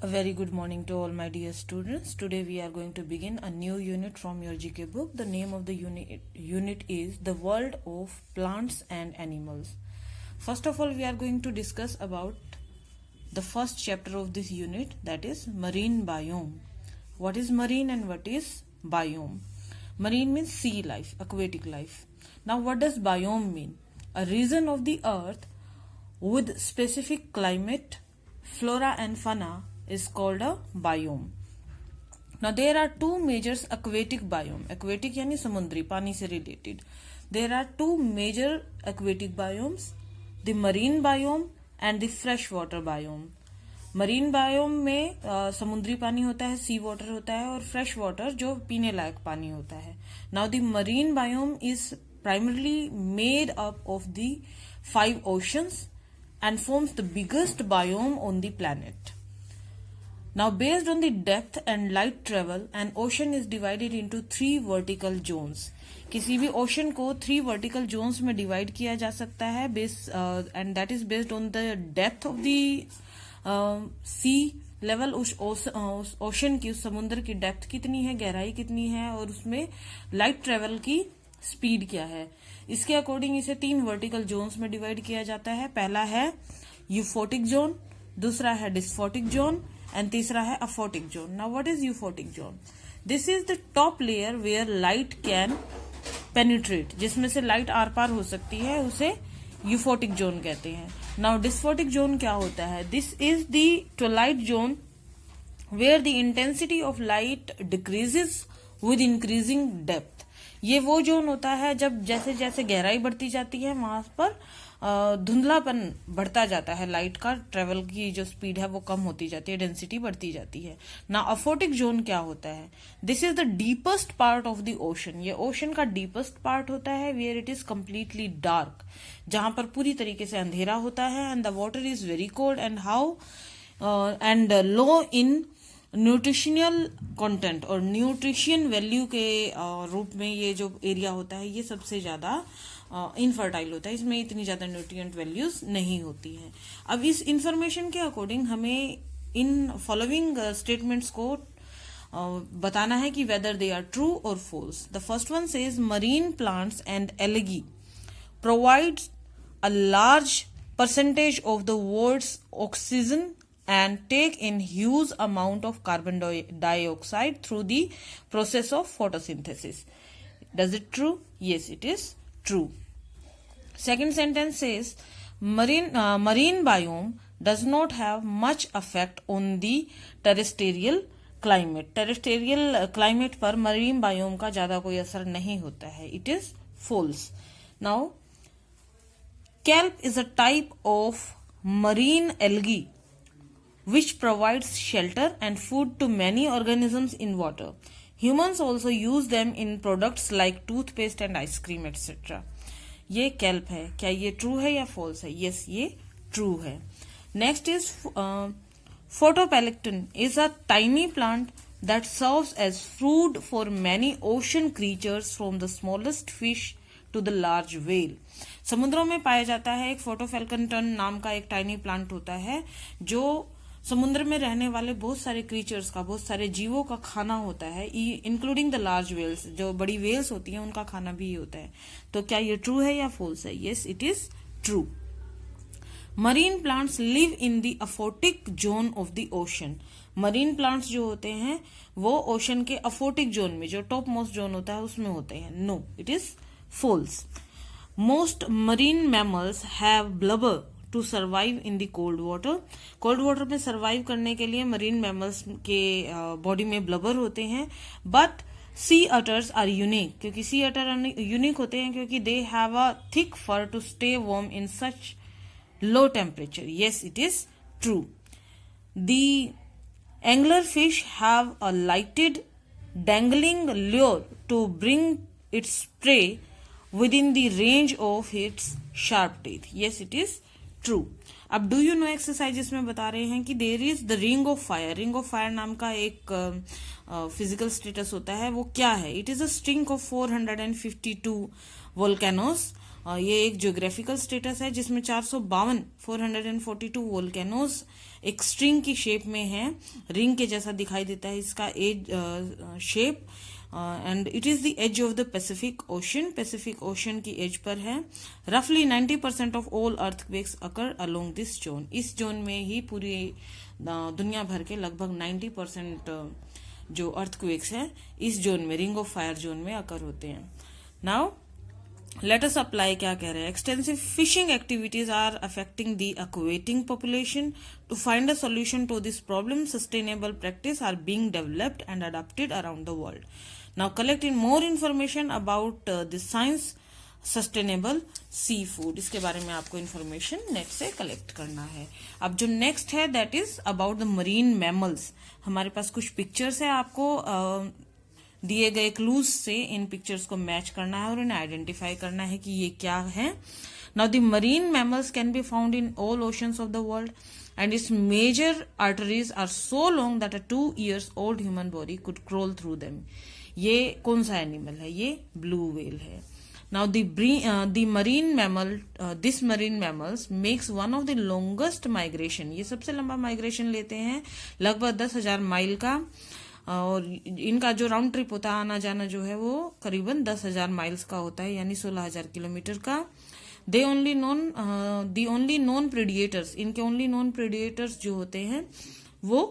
A very good morning to all my dear students. Today we are going to begin a new unit from your GK book. The name of the unit is The World of Plants and Animals. First of all, we are going to discuss about the first chapter of this unit, that is marine biome. What is marine and what is biome? Marine means sea life, aquatic life. Now what does biome mean? A region of the earth with specific climate, flora and fauna is called a biome. Now there are two major aquatic biome. Aquatic यानी समुद्री, पानी से related. There are two major aquatic biomes, the marine biome and the freshwater biome. Marine biome में समुद्री पानी होता है, सी water होता है, और फ्रेश वाटर जो पीने लायक पानी होता है. Now the marine biome is primarily made up of the 5 oceans and forms the biggest biome on the planet. Now based on the depth and light travel, an ocean is divided into 3 vertical zones. किसी भी ocean को 3 vertical Jones में divide किया जा सकता है and that is based on the depth of the sea level. उस ocean की, उस समुद्र की डेप्थ कितनी है, गहराई कितनी है, और उसमें लाइट ट्रेवल की स्पीड क्या है. इसके अकॉर्डिंग इसे 3 वर्टिकल जोन्स में डिवाइड किया जाता है. पहला है यूफोटिक जोन, दूसरा है डिस्फोटिक जोन एंड तीसरा है aphotic zone. Now what is euphotic zone? This is the top layer where light can penetrate, जिसमें से लाइट आर पार हो सकती है, उसे यूफोटिक जोन कहते हैं. नाउ डिस्फोटिक जोन क्या होता है? This is the twilight zone where the intensity of light decreases with increasing depth. ये वो जोन होता है जब जैसे जैसे गहराई बढ़ती जाती है वहां पर धुंधलापन बढ़ता जाता है, लाइट का ट्रेवल की जो स्पीड है वो कम होती जाती है, डेंसिटी बढ़ती जाती है. ना अफोटिक जोन क्या होता है? This is the deepest part of the ocean. ये ओशन का डीपेस्ट पार्ट होता है where it is completely dark, जहां पर पूरी तरीके से अंधेरा होता है and the water is very cold and low in nutritional content और न्यूट्रिशन वैल्यू के रूप में ये जो एरिया होता है ये सबसे ज्यादा इनफर्टाइल होता है. इसमें इतनी ज्यादा न्यूट्रिएंट वैल्यूज नहीं होती हैं. अब इस इंफॉर्मेशन के अकॉर्डिंग हमें इन फॉलोइंग स्टेटमेंट्स को बताना है कि वेदर दे आर ट्रू और false. The first one says marine plants and algae provides a large percentage of the world's oxygen and take in huge amount of carbon dioxide through the process of photosynthesis. Does it true? Yes, it is true. Second sentence says marine biome does not have much effect on the terrestrial climate. Terrestrial climate पर marine biome का ज्यादा कोई असर नहीं होता है. It is false. Now kelp is a type of marine algae which provides shelter and food to many organisms in water. Humans also use them in products like toothpaste and ice cream etc. ये kelp है. क्या ये true है या false है? Yes, ये true है. Next is photoplankton is a tiny plant that serves as food for many ocean creatures from the smallest fish to the large whale. समुद्रों में पाया जाता है एक फोटोप्लैंक्टन नाम का एक टाइनी प्लांट होता है जो समुद्र में रहने वाले बहुत सारे क्रीचर्स का, बहुत सारे जीवों का खाना होता है, इंक्लूडिंग द लार्ज वेल्स. जो बड़ी वेल्स होती हैं उनका खाना भी ये होता है. तो क्या ये ट्रू है या फॉल्स है? Yes, it is true. Marine plants live in the aphotic zone of the ocean. Marine plants जो होते हैं वो ओशन के अफोटिक जोन में, जो टॉप मोस्ट जोन होता है, उसमें होते हैं. No, it is false. Most marine mammals have blubber to survive in the cold water. Cold water में सर्वाइव करने के लिए मरीन मैमल्स के बॉडी में ब्लबर होते हैं. But sea otters are unique. क्योंकि सी अटर यूनिक होते हैं क्योंकि they have a thick fur to stay warm in such low temperature. Yes, it is true. The angler fish have a lighted dangling lure to bring its prey within the range of its sharp teeth. Yes, it is true. अब do you no exercises में बता रहे हैं कि there is the ring of fire. Ring of fire नाम का एक physical status होता है. वो क्या है? It is a string of 452 volcanoes. ये एक ज्योग्राफिकल स्टेटस है जिसमें 442 वोल्केनोज एक स्ट्रिंग की शेप में है, रिंग के जैसा दिखाई देता है इसका edge shape, and it is the edge of the Pacific Ocean, Pacific Ocean की एज पर है। रफली 90% of all earthquakes occur along this zone, इस जोन में ही पूरी दुनिया भर के लगभग 90% जो अर्थक्वेक्स है इस जोन में, रिंग ऑफ फायर जोन में अकर होते हैं। नाउ लेट अस अप्लाई, क्या कह रहे हैं, extensive fishing activities are affecting the aquatic population. To find a solution to this problem, sustainable practice are being developed and adopted around the world. Now collect in more information about this science sustainable sea food, इसके बारे में आपको information net से collect करना है। अब जो next है that is about the marine mammals. हमारे पास कुछ पिक्चर्स है, आपको दिए गए क्लूज से इन पिक्चर्स को मैच करना है और इन्हें आइडेंटिफाई करना है कि ये क्या है। Now the marine mammals can be found in all oceans of the world and its major arteries are so long that a 2 years old human body could crawl through them. ये कौन सा animal है? ये blue whale है। Now the marine mammal, this marine mammals makes one of the longest migration. ये सबसे लंबा migration लेते हैं, लगभग 10,000 माइल का, और इनका जो राउंड ट्रिप होता है, आना जाना जो है, वो करीबन 10,000 माइल्स का होता है, यानी 16,000 किलोमीटर का। The only known predators, इनके ओनली नॉन प्रेडिएटर्स जो होते हैं वो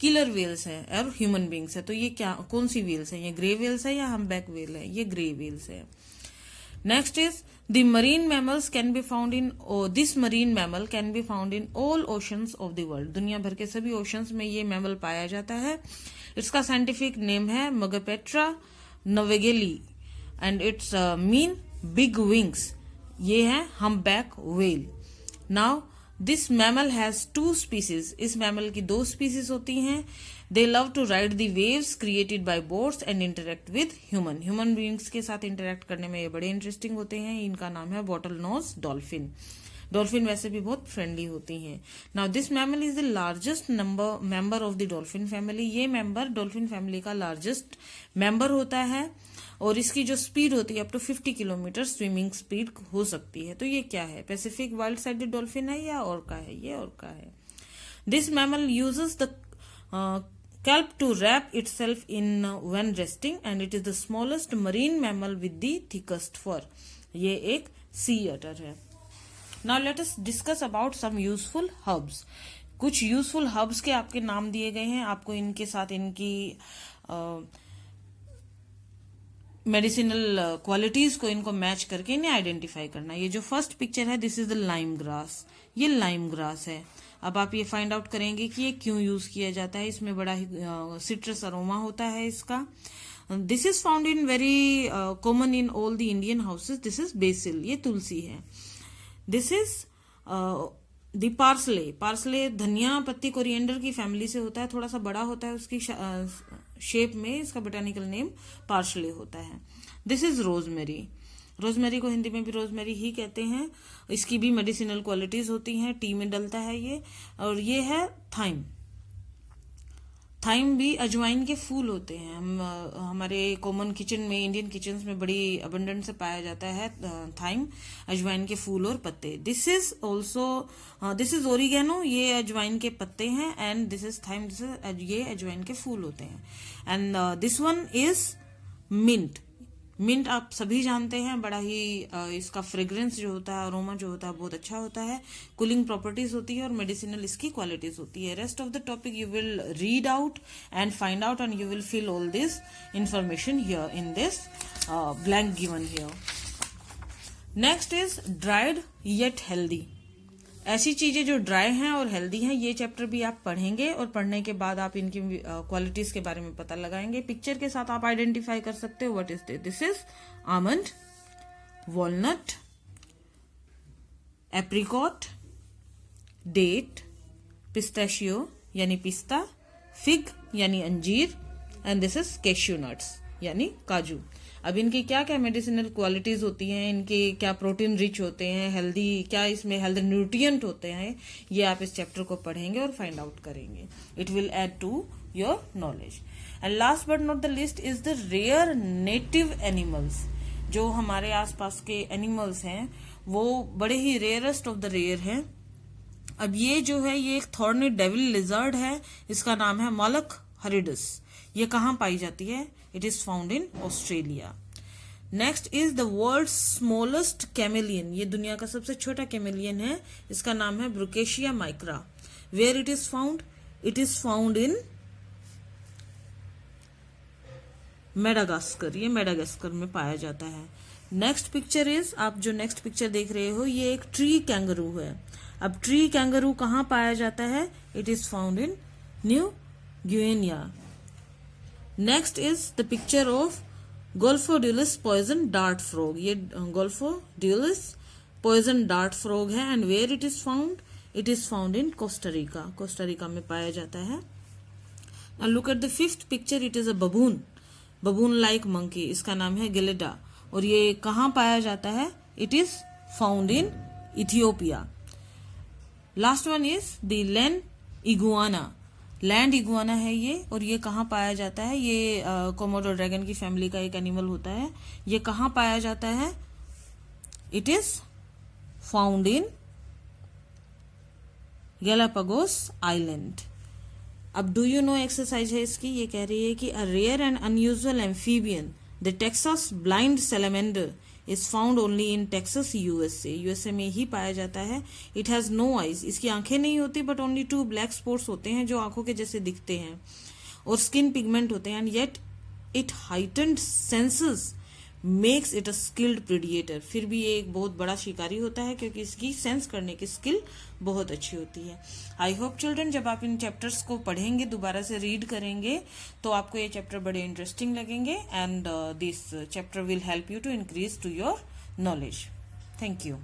किलर वेल्स है और ह्यूमन बींग्स है। तो ये क्या, कौन सी वेल्स है? ये ग्रे वेल्स है या हम्पबैक वेल है? ये ग्रे वेल्स है। Next is the marine mammals can be found in, this marine mammal can be found in all oceans of the world. दुनिया भर के सभी ओशंस में ये मैमल पाया जाता है। इसका साइंटिफिक नेम है Megaptera novaeangliae and its mean big wings. ये है humpback whale. Now this mammal has 2 species, इस मैमल की 2 species होती हैं। They love to ride the waves created by boats and interact with human beings के साथ interact करने में ये बड़े इंटरेस्टिंग होते हैं। इनका नाम है बॉटल नोज डॉल्फिन। डॉल्फिन वैसे भी बहुत फ्रेंडली होती हैं। Now this mammal is the largest member of the dolphin family. ये मेंबर डॉल्फिन फैमिली का लार्जेस्ट मेंबर होता है और इसकी जो स्पीड होती है up to 50 kilometre swimming speed हो सकती है। तो ये क्या है? पैसिफिक वाइल्ड साइडेड डॉल्फिन है या ऑर्का है? ये ऑर्का है। This mammal uses the kelp to wrap itself in when resting and it is the smallest marine mammal with the thickest fur. ये एक sea otter है। Now let us discuss about some useful herbs. कुछ useful herbs के आपके नाम दिए गए हैं, आपको इनके साथ इनकी मेडिसिनल क्वालिटीज को इनको मैच करके इन्हें आइडेंटिफाई करना। ये जो फर्स्ट पिक्चर है this is the lime grass, ये लाइम ग्रास है। अब आप ये फाइंड आउट करेंगे कि ये क्यों यूज किया जाता है। इसमें बड़ा ही सिट्रस अरोमा होता है इसका। This is found in very common in all the Indian houses. This is BECIL, ये तुलसी है। This is the parsley, parsley धनिया पत्ती कोरिएंडर की फैमिली से होता है, थोड़ा सा बड़ा होता है उसकी शेप में, इसका बोटानिकल नेम पार्सले होता है। दिस इज रोजमेरी, रोजमेरी को हिंदी में भी रोजमेरी ही कहते हैं। इसकी भी मेडिसिनल क्वालिटीज होती हैं, टी में डलता है ये। और ये है थाइम, थाइम भी अजवाइन के फूल होते हैं। हमारे कॉमन किचन में, इंडियन किचन में बड़ी अबंडेंट से पाया जाता है थाइम, अजवाइन के फूल और पत्ते। This is this is oregano, ये अजवाइन के पत्ते हैं, एंड दिस इज थाइम, ये अजवाइन के फूल होते हैं। And this one is mint. Mint आप सभी जानते हैं, बड़ा ही इसका फ्रेग्रेंस जो होता है, अरोमा जो होता है बहुत अच्छा होता है, कूलिंग प्रॉपर्टीज होती है और मेडिसिनल इसकी क्वालिटीज होती है। Rest of the topic you will read out and find out and you will fill all this information here in this blank given here. Next is dried yet healthy. ऐसी चीजें जो dry हैं और healthy हैं, ये chapter भी आप पढ़ेंगे और पढ़ने के बाद आप इनकी क्वालिटीज के बारे में पता लगाएंगे। पिक्चर के साथ आप आइडेंटिफाई कर सकते हो what is this. This is almond, walnut, apricot, date, pistachio यानी पिस्ता, फिग यानी अंजीर, and this is cashew nuts यानी काजू। अब इनकी क्या क्या मेडिसिनल क्वालिटीज होती हैं, इनके क्या प्रोटीन रिच होते हैं, हेल्दी, क्या इसमें हेल्दी न्यूट्रिएंट होते हैं, ये आप इस चैप्टर को पढ़ेंगे और फाइंड आउट करेंगे। It will add to your knowledge. And last but not the list is the rare native animals. जो हमारे आसपास के एनिमल्स हैं वो बड़े ही रेयरेस्ट ऑफ द रेयर हैं अब ये जो है ये एक थॉर्नी डेविल लिजर्ड है, इसका नाम है मॉलक हरिडस। ये कहाँ पाई जाती है? It is found in Australia. Next is the world smallest chameleon. ये दुनिया का सबसे छोटा कैमेलियन है, इसका नाम है Brookesia micra. Where it is found? It is found in Madagascar. ये मेडागास्कर में पाया जाता है। नेक्स्ट पिक्चर इज, आप जो नेक्स्ट पिक्चर देख रहे हो ये एक ट्री कैंगरू है। अब ट्री कैंगरू कहाँ पाया जाता है? It is found in New Guinea. Next is the picture of Golfodulcean poison dart frog. ये गोल्फोड्यूलिस पॉइजन डार्ट फ्रॉग है and where it is found? It is found in Costa Rica. Costa Rica में पाया जाता है। Now look at the fifth picture. It is a baboon like monkey. इसका नाम है गिलिडा और ये कहाँ पाया जाता है? It is found in Ethiopia. Last one is the land iguana. Land iguana है ये और ये कहाँ पाया जाता है? ये कोमोडो ड्रैगन की फैमिली का एक एनिमल होता है। ये कहाँ पाया जाता है? It is found in Galapagos island. अब डू यू नो एक्सरसाइज है इसकी। ये कह रही है कि a rare and unusual amphibian the Texas blind salamander is found only in Texas USA. USA में ही पाया जाता है। It has no eyes. इसकी आंखें नहीं होती बट ओनली 2 ब्लैक स्पॉट्स होते हैं जो आंखों के जैसे दिखते हैं और स्किन पिगमेंट होते हैं and yet it heightened senses makes it a skilled predator. फिर भी ये एक बहुत बड़ा शिकारी होता है क्योंकि इसकी सेंस करने की स्किल बहुत अच्छी होती है। आई होप चिल्ड्रन जब आप इन चैप्टर्स को पढ़ेंगे, दोबारा से रीड करेंगे तो आपको ये चैप्टर बड़े इंटरेस्टिंग लगेंगे and this chapter will help you to increase to your knowledge. Thank you.